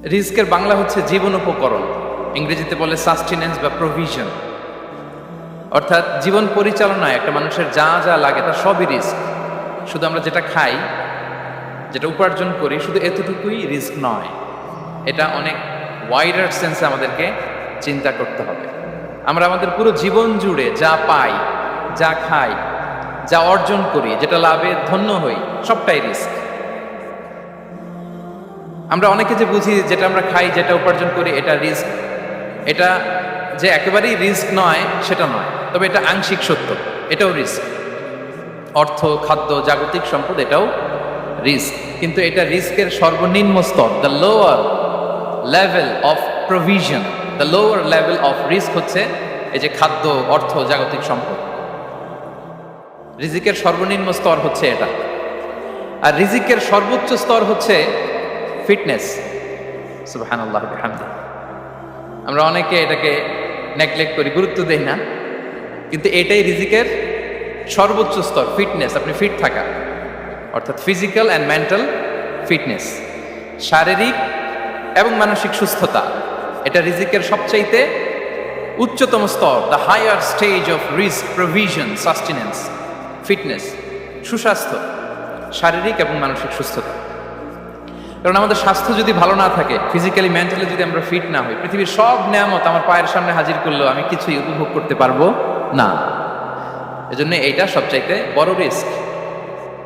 রিস্কের বাংলা হচ্ছে জীবন উপকরণ, ইংরেজিতে বলে সাস্টেনেন্স বা প্রভিশন। অর্থাৎ জীবন পরিচালনায় একটা মানুষের যা যা লাগে তার সবই রিস্ক। শুধু আমরা যেটা খাই, যেটা উপার্জন করি, শুধু এতটুকুই রিস্ক নয়। এটা অনেক ওয়াইডার সেন্সে আমাদেরকে চিন্তা করতে হবে। আমরা আমাদের পুরো জীবন জুড়ে যা পাই, যা খাই, যা অর্জন করি, যেটা লাভে ধন্য হই, সবটাই রিস্ক। আমরা অনেকে যে বুঝি যেটা আমরা খাই, যেটা উপার্জন করি এটা রিস্ক, এটা যে একেবারেই রিস্ক নয় সেটা নয়, তবে এটা আংশিক সত্য, এটাও রিস্ক। অর্থ, খাদ্য, জাগতিক সম্পদ এটাও রিস্ক, কিন্তু এটা রিস্কের সর্বনিম্ন স্তর। The lower level of provision, the lower level of risk হচ্ছে এই যে খাদ্য, অর্থ, জাগতিক সম্পদ। রিজিকের সর্বনিম্ন স্তর হচ্ছে এটা। আর রিজিকের সর্বোচ্চ স্তর হচ্ছে ফিটনেস। সুবহানাল্লাহ ওয়া বিহামদিহি। আমরা অনেকে এটাকে নেগলেক্ট করি, গুরুত্ব দেই না, কিন্তু এটাই রিজিকের সর্বোচ্চ স্তর, ফিটনেস। আপনি ফিট থাকা, অর্থাৎ ফিজিক্যাল অ্যান্ড মেন্টাল ফিটনেস, শারীরিক এবং মানসিক সুস্থতা, এটা রিজিকের সবচাইতে উচ্চতম স্তর। দ্য হায়ার স্টেজ অফ রিস্ক প্রভিশন, সাস্টেনেন্স, ফিটনেস, সুস্বাস্থ্য, শারীরিক এবং মানসিক সুস্থতা। কারণ আমাদের স্বাস্থ্য যদি ভালো না থাকে, ফিজিক্যালি মেন্টালি যদি আমরা ফিট না হই, পৃথিবীর সব নেয়ামত আমার পায়ের সামনে হাজির করলেও আমি কিছুই উপভোগ করতে পারবো না। এজন্য এইটা সবচাইতে বড় রিস্ক।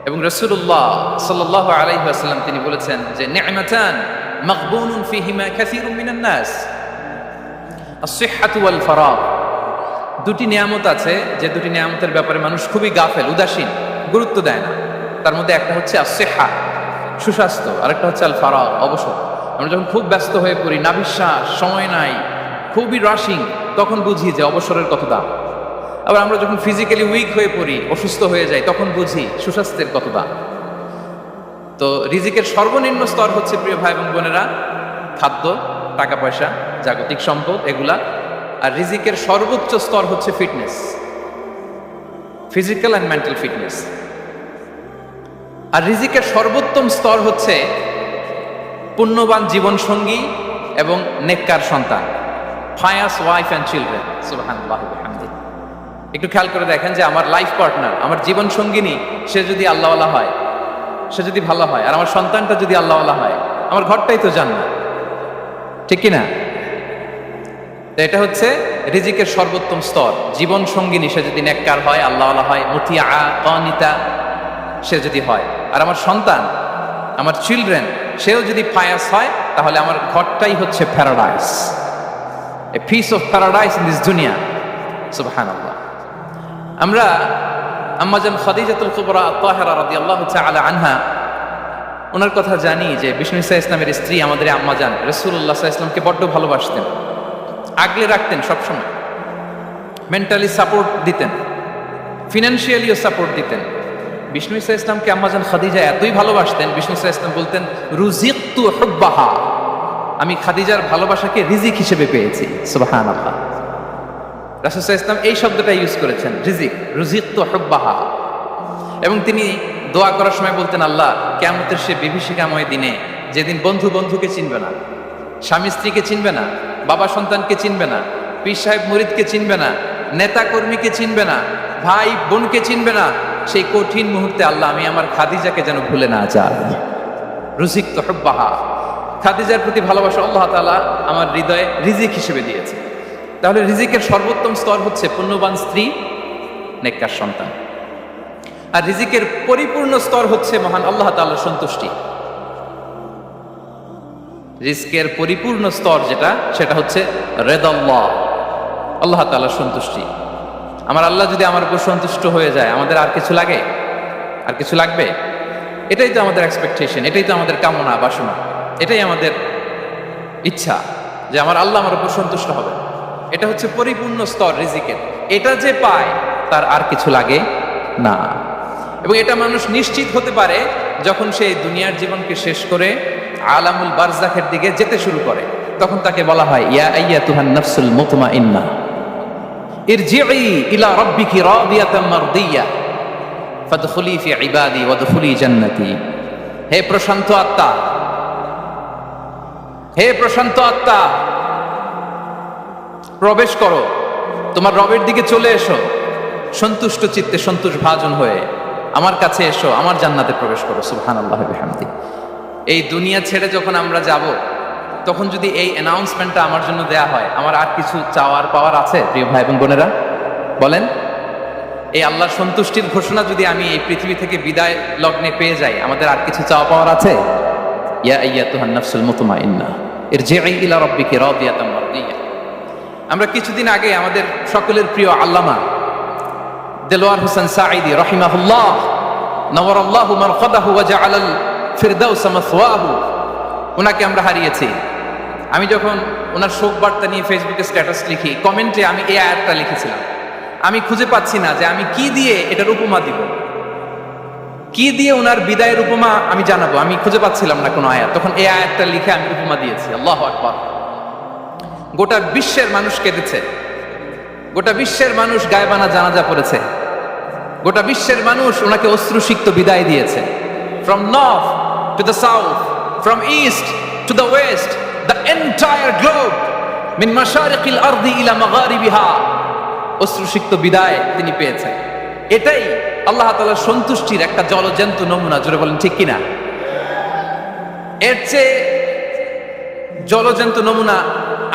এবং রাসূলুল্লাহ সাল্লাল্লাহু আলাইহি ওয়াসাল্লাম তিনি বলেছেন যে নি'মাতান মাগবুনুন ফীহিমা কাসীরুম মিনান নাস, আস-সিহহাতু ওয়াল ফারাগ। দুটি নিয়ামত আছে যে দুটি নিয়ামতের ব্যাপারে মানুষ খুবই গাফেল, উদাসীন, গুরুত্ব দেয় না। তার মধ্যে একটা হচ্ছে আস-সিহহা, সুস্বাস্থ্য, আরেকটা হচ্ছে আল ফারাগ, অবসর। আমরা যখন খুব ব্যস্ত হয়ে পড়ি, নাভিশ্বাস, সময় নাই, খুবই রাশিং, তখন বুঝি যে অবসরের কত দাম। আবার আমরা যখন ফিজিক্যালি উইক হয়ে পড়ি, অসুস্থ হয়ে যাই, তখন বুঝি সুস্বাস্থ্যের কত দাম। তো রিজিকের সর্বনিম্ন স্তর হচ্ছে, প্রিয় ভাই এবং বোনেরা, খাদ্য, টাকা পয়সা, জাগতিক সম্পদ, এগুলা। আর রিজিকের সর্বোচ্চ স্তর হচ্ছে fitness, physical and mental fitness. আর রিজিকের সর্বোত্তম স্তর হচ্ছে পুণ্যবান জীবন সঙ্গী এবং নেককার সন্তান, ফায়াস ওয়াইফ অ্যান্ড চিলড্রেন। সুবহানাল্লাহ ওয়া বিহামদিহি। একটু খেয়াল করে দেখেন যে আমার লাইফ পার্টনার, আমার জীবন সঙ্গিনী, সে যদি আল্লাহওয়ালা হয়, সে যদি ভালো হয়, আর আমার সন্তানটা যদি আল্লাহওয়ালা হয়, আমার ঘরটাই তো জান্নাত, ঠিক কি না? তো এটা হচ্ছে রিজিকের সর্বোত্তম স্তর। জীবন সঙ্গিনী সে যদি নেককার হয়, আল্লাহওয়ালা হয়, মুতিয়া কানিতা সে যদি হয়, আর আমার সন্তান, আমার চিলড্রেন, সেও যদি ফায়াস হয়, তাহলে আমার ঘরটাই হচ্ছে paradise, a piece of paradise in this দুনিয়া। সুবহানাল্লাহ। আমরা আম্মাজান খাদিজাতুল কুবরা আত-তাহিরা রাদিয়াল্লাহু তাআলা আনহা, ওনার কথা জানি যে বিষ্ণু ইসা ইসলামের স্ত্রী আমাদের আম্মাজান রাসূলুল্লাহ সাল্লাল্লাহু আলাইহি ওয়াসাল্লামকে বড্ড ভালোবাসতেন, আগলে রাখতেন সবসময়, মেন্টালি সাপোর্ট দিতেন, ফিনান্সিয়ালিও সাপোর্ট দিতেন। বিষ্ণু ইসা ইসলামকে আম্মাজান খাদিজা এতই ভালোবাসতেন, বিষ্ণু ইসা ইসলাম বলতেন রুজিকতু হুব্বাহা, আমি খাদিজার ভালোবাসাকে রিজিক হিসেবে পেয়েছি। সুবহানাল্লাহ। রাসূল সাল্লাল্লাহু আলাইহি ওয়াসাল্লাম এই শব্দটা ইউজ করেছেন, রিজিক, রুজিকতু হুব্বাহা। এবং তিনি দোয়া করার সময় বলতেন, আল্লাহ, কিয়ামতের সে বিভীষিকাময় দিনে, যেদিন বন্ধু বন্ধুকে চিনবে না, স্বামী স্ত্রীকে চিনবে না, বাবা সন্তানকে চিনবে না, পীর সাহেব মুরিদকে চিনবে না, নেতা কর্মীকে চিনবে না, ভাই বোনকে চিনবে না, সেই কঠিন মুহূর্তে আল্লাহ, আমি আমার খাদিজাকে যেন ভুলে না যাই। রুজিকতু হুব্বাহা, খাদিজার প্রতি ভালোবাসা আল্লাহ তাআলা আমার হৃদয়ে রিজিক হিসেবে দিয়েছে। তাহলে রিজিকের সর্বোত্তম স্তর হচ্ছে পুণ্যবান স্ত্রী, নেককার সন্তান। আর রিজিকের পরিপূর্ণ স্তর হচ্ছে মহান আল্লাহ তাআলার সন্তুষ্টি। রিজকের পরিপূর্ণ স্তর যেটা, সেটা হচ্ছে রিদাল্লাহ, আল্লাহ তাআলার সন্তুষ্টি। আমার আল্লাহ যদি আমার উপর সন্তুষ্ট হয়ে যায়, আমাদের আর কিছু লাগে? আর কিছু লাগবে? এটাই তো আমাদের এক্সপেকটেশন, এটাই তো আমাদের কামনা বাসনা, এটাই আমাদের ইচ্ছা যে আমার আল্লাহ আমার উপর সন্তুষ্ট হবে। এটা হচ্ছে পরিপূর্ণ স্তর রিজিকের। এটা যে পায়, তার আর কিছু লাগে না। এবং এটা মানুষ নিশ্চিত হতে পারে যখন সে দুনিয়ার জীবনকে শেষ করে আলামুল বারজাখের দিকে যেতে শুরু করে। তখন তাকে বলা হয়, ইয়া আইয়াতুহান নাফসুল মুতমাইন্নাহ ইরজিই ইলা রাব্বিকি রাদিয়াতাম মারদিয়া ফাদখুলি ফি ইবাদি ওয়াদখুলি জান্নাতি। হে প্রশান্ত আত্মা, হে প্রশান্ত আত্মা, প্রবেশ করো, তোমার রবের দিকে চলে এসো, সন্তুষ্ট চিত্তে সন্তোষ ভাজন হয়ে আমার কাছে এসো, আমার জান্নাতে প্রবেশ করো। সুবহানাল্লাহ ওয়া বিহামদি। এই দুনিয়া ছেড়ে যখন আমরা যাব, তখন যদি এই অ্যানাউন্সমেন্টটা আমার জন্য দেয়া হয়, আমার আর কিছু চাওয়ার পাওয়ার আছে? প্রিয় ভাই এবং বোনেরা বলেন, এই আল্লাহর সন্তুষ্টির ঘোষণা যদি আমি এই পৃথিবী থেকে বিদায় লগ্নে পেয়ে যাই, আমাদের আর কিছু চাওয়া পাওয়ার আছে? ইয়া আইয়াতুহান নাফসুল মুতমাইন্নাহ ইরজিই ইলা রাব্বিকি রাদিয়াতাম মারদিয়া। আমরা কিছুদিন আগে আমাদের সকলের প্রিয় আল্লামা দেলোয়ার হোসেন সাঈদী রাহিমাহুল্লাহ নওয়ারাল্লাহু মারকাদাহু ওয়া জাআলাল ফিরদাউস মাসওয়াহু, ওনাকে আমরা হারিয়েছি। আমি যখন ওনার শোক বার্তা নিয়ে ফেসবুকে স্ট্যাটাস লিখি, কমেন্টে আমি এই আয়াতটা লিখেছিলাম। আমি খুঁজে পাচ্ছি না যে আমি কি দিয়ে এটার উপমা দিব, কি দিয়ে ওনার বিদায়ের উপমা আমি জানাবো। আমি খুঁজে পাচ্ছিলাম না কোনো আয়াত, তখন এই আয়াতটা লিখে আমি উপমা দিয়েছি। আল্লাহু আকবার। গোটা বিশ্বের মানুষ কেঁদেছে, গোটা বিশ্বের মানুষ গায়বানা জানাজা পড়েছে, গোটা বিশ্বের মানুষ ওনাকে অশ্রুসিক্ত বিদায় দিয়েছে। From north to the south, from east to the west, the entire globe, মিন মাশারিকিল আরদি ইলা মাগারিবিহা, অশ্রুসিক্ত বিদায় তিনি পেয়েছেন। এটাই আল্লাহ তাআলার সন্তুষ্টির একটা জলজ্যান্ত নমুনা। জোরে বলেন ঠিক কিনা? এর চেয়ে জলজ্যান্ত নমুনা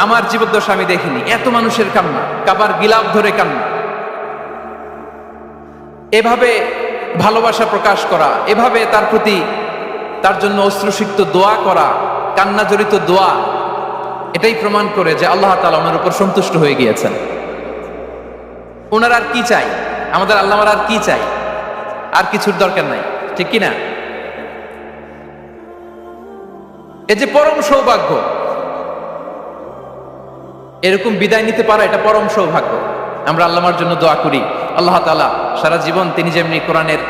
আমার জীবদ্দশা আমি দেখিনি। এত মানুষের কান্না, কাবার গিলাফ ধরে কান্না, এভাবে ভালোবাসা প্রকাশ করা, এভাবে তার প্রতি তার জন্য অশ্রুসিক্ত দোয়া করা, কান্না জড়িত দোয়া, এটাই প্রমাণ করে যে আল্লাহ তাআলা ওনার উপর সন্তুষ্ট হয়ে গিয়েছেন। ওনার আর কি চাই? আমাদের আল্লাহর আর কি চাই? আর কিছুর দরকার নাই, ঠিক কিনা? এই যে পরম সৌভাগ্য, এরকম বিদায় নিতে পারা, এটা পরম সৌভাগ্য। আমরা আল্লাহর জন্য দোয়া করি, আল্লাহ তাআলা সারা জীবন তিনি যেমনি কোরআনের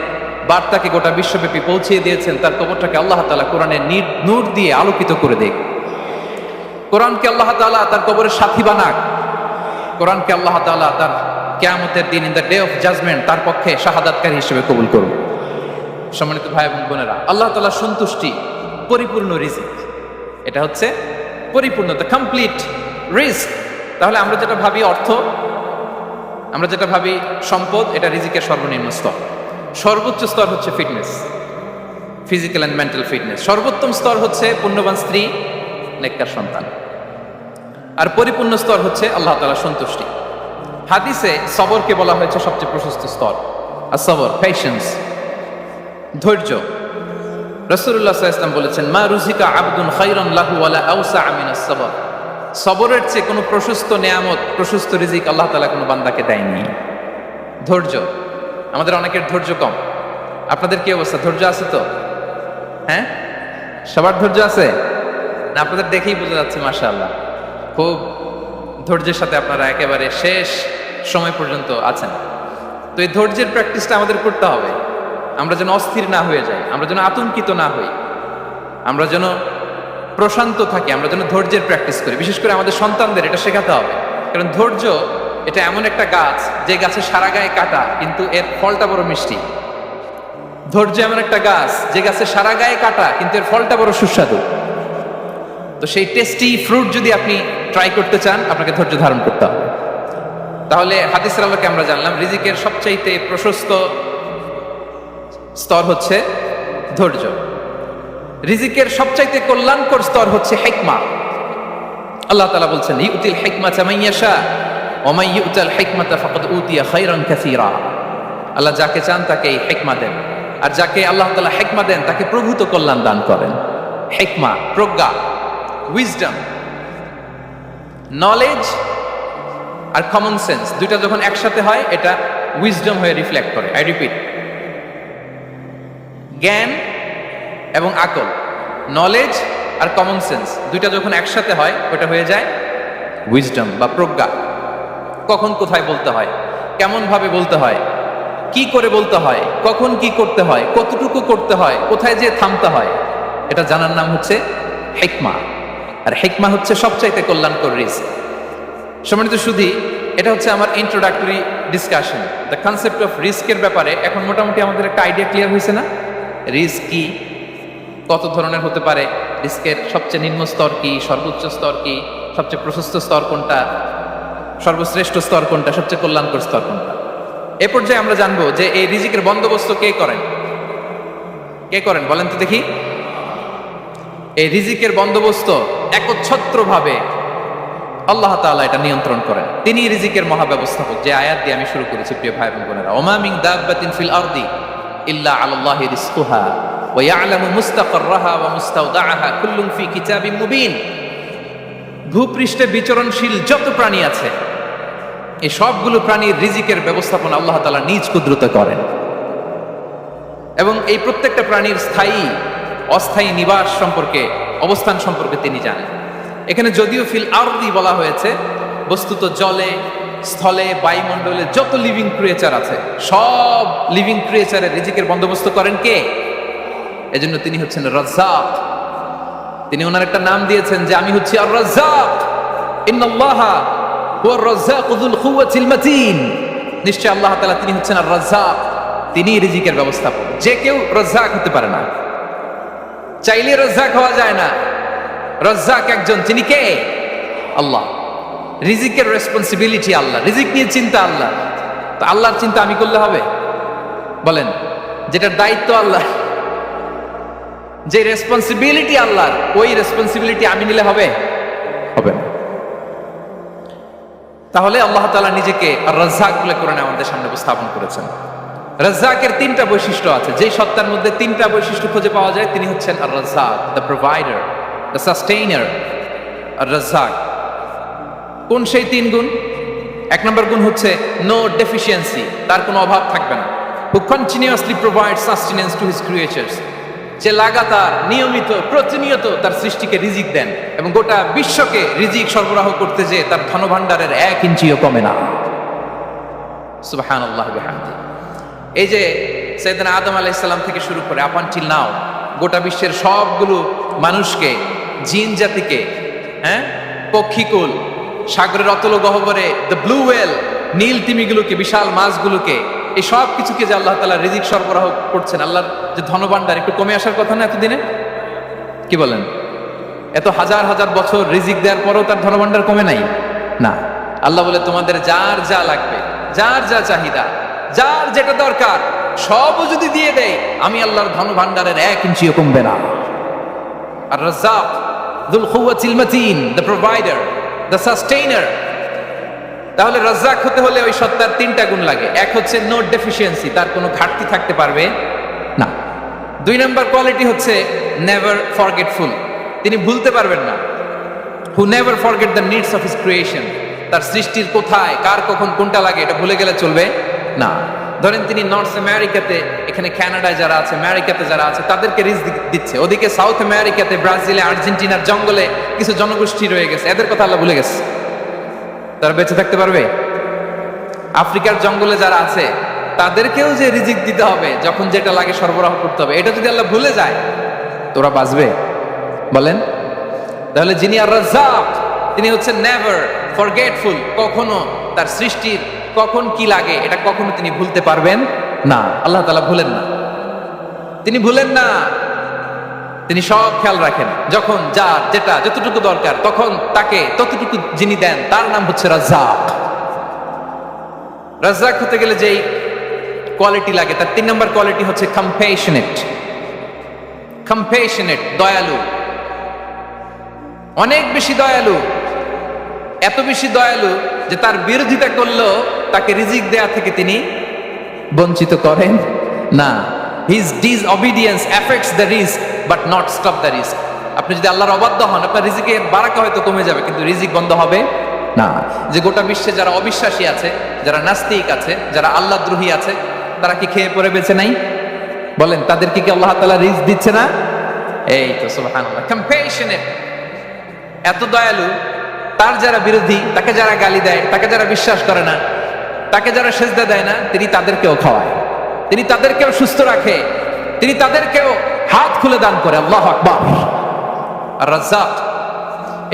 বার্তাকে গোটা বিশ্বব্যাপী পৌঁছিয়ে দিয়েছেন, তার কবরটাকে আল্লাহ তাআলা কোরআনের নূর দিয়ে আলোকিত করে দেখ। কোরআনকে আল্লাহ তাআলা তার কবরের সাথী বানাক। কোরআনকে আল্লাহ তাআলা তার কিয়ামতের দিন, in the day of judgement, তার পক্ষে শাহাদাতকারী হিসেবে কবুল করুন। সম্মানিত ভাই এবং বোনেরা, আল্লাহ তাআলার সন্তুষ্টি পরিপূর্ণ রিজিক, এটা হচ্ছে পরিপূর্ণ, দ্য কমপ্লিট রিস্ক। তাহলে আমরা যেটা ভাবি অর্থ, আমরা যেটা ভাবি সম্পদ, এটা রিজিকের সর্বনিম্ন স্তর। সর্বোচ্চ স্তর হচ্ছে fitness, physical and mental fitness. সর্বোত্তম স্তর হচ্ছে পুণ্যবান স্ত্রী, নেককার সন্তান। আর পরিপূর্ণ স্তর হচ্ছে আল্লাহ তাআলার সন্তুষ্টি। হাদিসে সবরকে বলা হয়েছে সবচেয়ে প্রশস্ত স্তর। আর সবর, পেশেন্স, ধৈর্য। রাসূলুল্লাহ সাল্লাল্লাহু আলাইহি ওয়াসাল্লাম বলেছেন, মা রুজিকা আবদুন খায়রান লাহু ওয়ালা আওসা মিনাস সবর। সবরের চেয়ে কোনো প্রশস্ত নেয়ামত, প্রশস্ত রিজিক আল্লাহ তাআলা কোনো বান্দাকে দেয়নি। ধৈর্য। আমাদের অনেকের ধৈর্য কম। আপনাদের কি অবস্থা? ধৈর্য আছে তো? হ্যাঁ, সবার ধৈর্য আছে না? আপনাদের দেখেই বোঝা যাচ্ছে মাশাআল্লাহ, খুব ধৈর্যের সাথে আপনারা একেবারে শেষ সময় পর্যন্ত আছেন। তো এই ধৈর্যের প্র্যাকটিসটা আমাদের করতে হবে। আমরা যেন অস্থির না হয়ে যাই, আমরা যেন আতঙ্কিত না হই, আমরা যেন প্রশান্ত থাকি, আমরা যেন ধৈর্যের প্র্যাকটিস করি। বিশেষ করে আমাদের সন্তানদের এটা শেখাতে হবে। কারণ ধৈর্য এটা এমন একটা গাছ, যে গাছে সারা গায়ে কাটা, কিন্তু এর ফলটা বড় মিষ্টি। ধৈর্য এমন একটা গাছ, যে গাছে সারা গায়ে কাটা, কিন্তু এর ফলটা বড় সুস্বাদু। তো সেই টেস্টি ফ্রুট যদি আপনি ট্রাই করতে চান, আপনাকে ধৈর্য ধারণ করতে হবে। তাহলে হাদিসের আলোকে আমরা জানলাম রিজিকের সবচাইতে প্রশস্ত স্তর হচ্ছে ধৈর্য। রিজিকের সবচাইতে কল্যাণকর স্তর হচ্ছে হিকমা। আল্লাহ তাআলা বলছেন, ইউতিল হিকমাতা মান ইয়াশা ওয়া মান ইউতাল হিকমাতা ফাকাদ উতিয়া খায়রান কাসীরা। আল্লাহ যাকে চান তাকে এই হিকমা দেন, আর যাকে আল্লাহ তাআলা হিকমা দেন তাকে প্রভূত কল্যাণ দান করেন। হিকমা, প্রজ্ঞা, উইজডম, নলেজ আর কমন সেন্স, দুইটা যখন একসাথে হয় এটা উইজডম হয়ে রিফ্লেক্ট করে। আই রিপিট, জ্ঞান এবং আকল, নলেজ আর কমন সেন্স, দুইটা যখন একসাথে হয় ওটা হয়ে যায় উইজডম বা প্রজ্ঞা। কখন কোথায় বলতে হয়, কেমন ভাবে বলতে হয়, কি করে বলতে হয়, কখন কি করতে হয়, কতটুকু করতে হয়, কোথায় যে থামতে হয়, এটা জানার নাম হচ্ছে হিকমা। আর হিকমা হচ্ছে সবচাইতে কল্যাণকর রিস্ক। সম্মানিত সুধী, এটা হচ্ছে আমার introductory discussion. The concept of রিস্কের ব্যাপারে এখন মোটামুটি আমাদের একটা আইডিয়া ক্লিয়ার হয়েছে না? রিস্ক কি, কত ধরনের হতে পারে, রিস্কের সবচেয়ে নিম্ন স্তর কি, সর্বোচ্চ স্তর কি, সবচেয়ে প্রশস্ত স্তর কোনটা, সর্বশ্রেষ্ঠ স্তর কোনটা, সবচেয়ে কল্যাণকর স্তর কোনটা। এ পর্যায়ে আমরা জানবো যে এই রিজিকের বন্দোবস্ত কে করেন। কে করেন বলেন তো দেখি। এই রিজিকের বন্দোবস্ত একচ্ছত্রভাবে আল্লাহ তাআলা এটা নিয়ন্ত্রণ করেন। তিনি রিজিকের মহাব্যবস্থাপক। যে আয়াত দিয়ে আমি শুরু করেছি প্রিয় ভাই এবং বোনেরা, ওমা মিন দাব্বাতিন ফিল আরদি ইল্লা আলাল্লাহি রিজকুহা ওয়া ইয়ালামু মুস্তাকাররাহা ওয়া মুস্তাওদাআহা কুল্লুন ফি কিতাবিম মুবিন। ভূপৃষ্ঠে বিচরণশীল যত প্রাণী আছে এই সবগুলো প্রাণীর রিজিকের ব্যবস্থাপনা আল্লাহ তাআলা নিজ কুদরতে করেন এবং এই প্রত্যেকটা প্রাণীর স্থায়ী অস্থায়ী নিবাস সম্পর্কে, অবস্থান সম্পর্কে তিনি জানেন। এখানে যদিও ফিল আরদি বলা হয়েছে, বস্তুত জলে, স্থলে, বায়ুমণ্ডলে যত লিভিং ক্রিয়েচার আছে সব লিভিং ক্রিয়েচারের রিজিকের বন্দোবস্ত করেন কে? এজন্য তিনি হচ্ছেন রাজ্জাক। তিনি ওনার একটা নাম দিয়েছেন যে আমি হচ্ছি আর রাজ্জাক, ইন্নাল্লাহা হুয়ার রাজ্জাকু যুল কুওয়াতিল মাতিন। নিশ্চয় আল্লাহ তাআলা তিনি হচ্ছেন আর রাজ্জাক, তিনি রিজিকের ব্যবস্থাপক। যে কেউ রাজ্জাক হতে পারে না, চাইলে রাজ্জাক হওয়া যায় না। রাজ্জাক একজন, তিনি কে? আল্লাহ। রিজিকের রেসপন্সিবিলিটি আল্লাহ, রিজিক নিয়ে চিন্তা আল্লাহ। তো আল্লাহর চিন্তা আমি করলে হবে? বলেন, যেটার দায়িত্ব আল্লাহ, যে রেসপন্সিবিলিটি আল্লাহর, ওই রেসপন্সিবিলিটি আমি নিলে হবে? হবে না। তাহলে আল্লাহ তাআলা নিজেকে আর রাজ্জাক বলে কোরআনে আমাদের সামনে উপস্থাপন করেছেন। রাজ্জাকের তিনটা বৈশিষ্ট্য আছে। যেই সত্তার মধ্যে তিনটা বৈশিষ্ট্য খুঁজে পাওয়া যায় তিনি হচ্ছেন আর রাজ্জাক, দ্য প্রোভাইডার, দ্য সাস্টেইনার। আর রাজ্জাক কোন সেই তিন গুণ? এক নম্বর গুণ হচ্ছে নো ডেফিসিয়েন্সি, তার কোনো অভাব থাকবে না। হু continuously provide sustenance to his creatures, যে লাগাতার, নিয়মিত, প্রতিনিয়ত তার সৃষ্টিকে রিজিক দেন এবং গোটা বিশ্বকে রিজিক সরবরাহ করতে যে তার ধনভাণ্ডারের 1 ইঞ্চিও কমে না। সুবহানাল্লাহ বিহামদি। এই যে সাইয়েদনা আদম আলাইহিস সালাম থেকে শুরু করে আপ আনটিল নাও গোটা বিশ্বের সবগুলো মানুষকে, জিন জাতিকে, পক্ষীকুল, সাগরের অতল গহ্বরে দ্য ব্লু ওয়েল, নীল তিমিগুলোকে, বিশাল মাছগুলোকে, এই সব কিছুকে যে আল্লাহ তাআলা রিজিক সরবরাহ করছেন, আল্লাহর যে ধনভাণ্ডার একটু কমে আসার কথা না এতদিনে? কি বলেন? এত হাজার হাজার বছর রিজিক দেওয়ার পরেও তার ধনভাণ্ডার কমে নাই? না। আল্লাহ বলে তোমাদের যার যা লাগবে, যার যা চাহিদা, যার যেটা দরকার সবও যদি দিয়ে দেয় আমি আল্লাহর ধনভাণ্ডারের 1 ইঞ্চিও কমবে না। আর Razzak যুল কুওয়াতিল মাতিন, the provider, the sustainer. তাহলে রাজ্জাক হতে হলে ওই সত্তার তিনটা গুণ লাগে। এক হচ্ছে নো ডেফিসিয়েন্সি, তার কোনো ঘাটতি থাকতে পারবে না। 2 নম্বর কোয়ালিটি হচ্ছে নেভার ফরগেটফুল, তিনি ভুলতে পারবেন না। Who never forget the needs of his creation, তার সৃষ্টির কোথায়, কার, কখন, কোনটা লাগে এটা ভুলে গেলে চলবে না। ধরেন তিনি নর্থ আমেরিকাতে, এখানে কানাডায় যারা আছে, আমেরিকাতে যারা আছে তাদেরকে রিজিক দিচ্ছে। ওদিকে সাউথ আমেরিকাতে, ব্রাজিলে, আর্জেন্টিনার জঙ্গলে কিছু জনগোষ্ঠী রয়ে গেছে, এদের কথা আল্লাহ ভুলে গেছে। তারা বেঁচে থাকতে পারবে? আফ্রিকার জঙ্গলে যারা আছে তাদেরকেও যে রিজিক দিতে হবে, যখন যেটা লাগে সরবরাহ করতে হবে, এটা যদি আল্লাহ ভুলে যায় তোরা বাঁচবে? বলেন। তাহলে যিনি আর রাজ্জাক তিনি হচ্ছেন নেভার ফরগেটফুল, কখনো তার সৃষ্টির কখন কি লাগে এটা কখনো তিনি ভুলতে পারবেন না। আল্লাহ তাআলা ভুলেন না, তিনি ভুলেন না, তিনি সব খেয়াল রাখেন। যখন যার যেটা যতটুকু দরকার তখন তাকে ততটুকু যিনি দেন তার নাম হচ্ছে রাজ্জাক। রাজ্জাক হতে গেলে যেই কোয়ালিটি লাগে তার 3 নম্বর কোয়ালিটি হচ্ছে কম্প্যাশনেট। কম্প্যাশনেট, দয়ালু, অনেক বেশি দয়ালু। এত বেশি দয়ালু যে তার বিরোধিতা করলেও তাকে রিজিক দেয়া থেকে তিনি বঞ্চিত করেন না। His disobedience affects the risk but not stop the risk. আপনি যদি আল্লাহর অবাধ্য হন আপনার রিজিকের বারাকা হয়তো কমে যাবে কিন্তু রিজিক বন্ধ হবে না। যে গোটা বিশ্বে যারা অবিশ্বাসী আছে, যারা নাস্তিক আছে, যারা আল্লাহদ্রোহী আছে, তারা কি খেয়ে পরে বেঁচে নাই? বলেন, তাদেরকে কি আল্লাহ তাআলা রিজিক দিচ্ছে না? এই তো সুবহানাল্লাহ। কম্প্যাশনেট, এত দয়ালু, তার যারা বিরোধী, তাকে যারা গালি দেয়, তাকে যারা বিশ্বাস করে না, তাকে যারা সেজদা দেয় না, তিনি তাদেরকেও খাওয়ায়, তিনি তাদেরকেও সুস্থ রাখে, তিনি তাদেরকেও হাত খুলে দান করে। আল্লাহু আকবার। আর রাজ্জাক,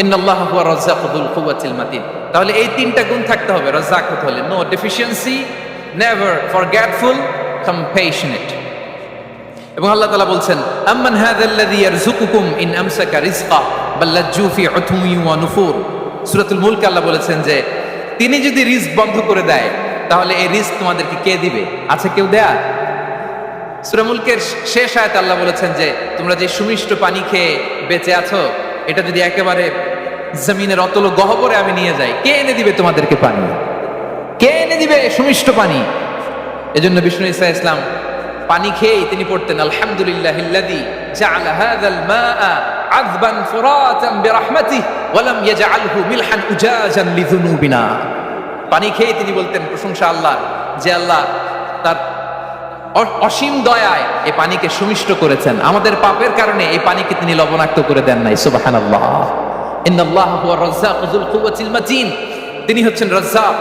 ইন্নাল্লাহা হুয়া রাজ্জাকু যুল কুওয়াতিল মাতিন। তাহলে এই 3টা গুণ থাকতে হবে রাজ্জাক হতে হলে। No deficiency, never forgetful, compassionate. এবং আল্লাহ তাআলা বলছেন আম্মান হাযাল্লাযী ইয়ারযুকুকুম ইন আমসাকা রিজকা বাল লাজ্জু ফি উতুমি ওয়া নুফুর। সূরাতুল মুলক আল্লাহ বলেছেন যে তিনি যদি রিজক বন্ধ করে দেয় তাহলে এই রিজক তোমাদেরকে কে দিবে? আছে কেউ দেয়া? সূরা মুলকের শেষ আয়াতে আল্লাহ বলেছেন যে তোমরা যে সুমিষ্ট পানি খেয়ে বেঁচে আছো, এটা যদি একেবারে জমিনের অতল গহ্বরে আমি নিয়ে যাই, কে এনে দিবে তোমাদেরকে পানি? কে এনে দিবে সুমিষ্ট পানি? এজন্য বিষ্ণু ঈসা ইসলাম পানি খেয়েই তিনি পড়তেন আলহামদুলিল্লাহিল্লাযী জাআলা হাযাল মাআ আযবান ফুরাতান বিরাহমাতিহি ওয়া লাম ইয়াজআলহু মিলহান উজাজান লিযুনুবিনা। পানি খেয়ে তিনি বলতেন প্রশংসা আল্লাহ, যে আল্লাহ তার অসীম দয়ায় এই পানিকে সুমিষ্ট করেছেন, আমাদের পাপের কারণে এই পানিকে তিনি লবণাক্ত করে দেন নাই। সুবহানাল্লাহ। ইন্নাল্লাহা হুয়ার রাজ্জাকু যুল কুওয়াতিল মাতিন। তিনি হচ্ছেন রাজ্জাক।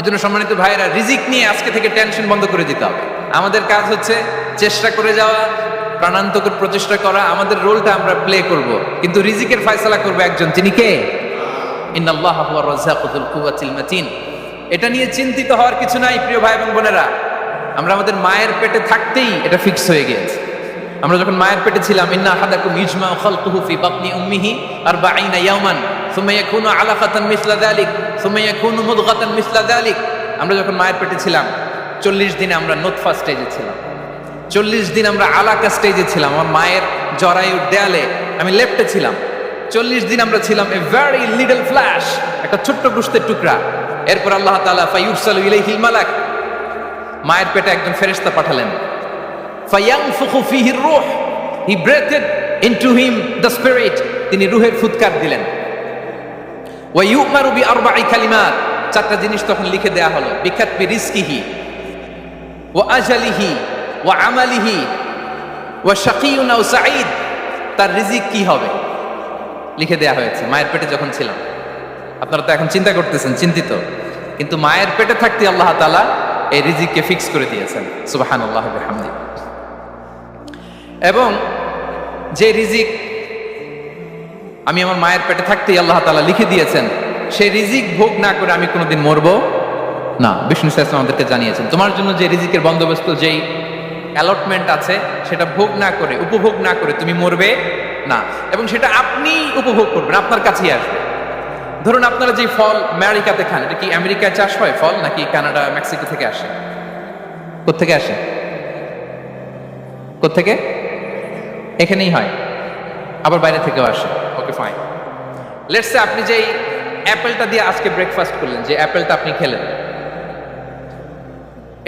এজন্য সম্মানিত ভাইরা, রিজিক নিয়ে আজকে থেকে টেনশন বন্ধ করে দিতে হবে। আমাদের কাজ হচ্ছে চেষ্টা করে যাওয়া, প্রাণান্তকর প্রচেষ্টা করা, আমাদের রোলটা আমরা প্লে করব, কিন্তু রিজিকের ফয়সালা করবে একজন, তিনি কে? ইন্নাল্লাহা হুয়ার রাজ্জাকু যুল কুওয়াতিল মাতিন। এটা নিয়ে চিন্তিত হওয়ার কিছু নাই প্রিয় ভাই এবং বোনেরা। আমরা আমাদের মায়ের পেটে থাকতেই এটা ফিক্স হয়ে গিয়েছে। আমরা যখন মায়ের পেটে ছিলাম, ইন্না আহাদাকুম ইজমাউ খালকুহু ফি বাতনি উম্মিহি 40 ইয়াওমান সুম্মা ইয়াকুনু আলাকাতান মিসলা যালিক সুম্মা ইয়াকুনু মুদগাতান মিসলা যালিক। আমরা যখন মায়ের পেটে ছিলাম 40 দিনে আমরা নুতফা স্টেজে ছিলাম, 40 দিন আমরা আলাকা স্টেজে ছিলাম। আমার মায়ের জরায়ুর দেয়ালে আমি লেপ্টে ছিলাম। 40 দিন আমরা ছিলাম এ ভেরি লিটল ফ্ল্যাশ, একটা ছোট্ট গোশতের টুকরা। এরপর আল্লাহ তাআলা ফায়ুরসালু ইলাইহিল মালাক, মায়ের পেটে একজন ফেরেশতা পাঠালেন। ফায়ানফুখু ফিহির রূহ, he breathed into him the spirit, তিনি রূহের ফুৎকার দিলেন। ওয়া ইউমারু বিআরবা'i কালিমাত, চারটা জিনিস তখন লিখে দেয়া হলো। বিকাতবি রিজকিহি ওয়া আজালিহি ওয়া আমালিহি ওয়া শাকিয়ুন আও সাঈদ, তার রিজিক কি হবে লিখে দেয়া হয়েছে মায়ের পেটে যখন ছিলাম। আপনারা তো এখন চিন্তা করতেছেন, চিন্তিত, কিন্তু মায়ের পেটে থাকতে আল্লাহ তাআলা এই রিজিককে ফিক্স করে দিয়েছেন। সুবহানাল্লাহ ওয়া বিহামদিহি। এবং যে রিজিক আমি আমার মায়ের পেটে থাকতেই আল্লাহ তাআলা লিখে দিয়েছেন, সেই রিজিক ভোগ না করে আমি কোনোদিন মরবো না। বিষ্ণু ইসলাম আমাদেরকে জানিয়েছেন তোমার জন্য যে রিজিকের বন্দোবস্ত, যেই অ্যালটমেন্ট আছে, সেটা ভোগ না করে, উপভোগ না করে তুমি মরবে না। এবং সেটা আপনি উপভোগ করবেন, আপনার কাছেই আসবে। ধরুন আপনারা যে ফল আমেরিকাতে খান, এটা কি আমেরিকায় চাষ হয় ফল, নাকি কানাডা মেক্সিকো থেকে আসে? কোত্থেকে আসে? কোত্থেকে? এখানেই হয়, আবার বাইরে থেকেও আসে। Okay fine. লেটস সে আপনি যেই অ্যাপেলটা দিয়ে আজকে ব্রেকফাস্ট করলেন, যে অ্যাপেলটা আপনি খেলেন,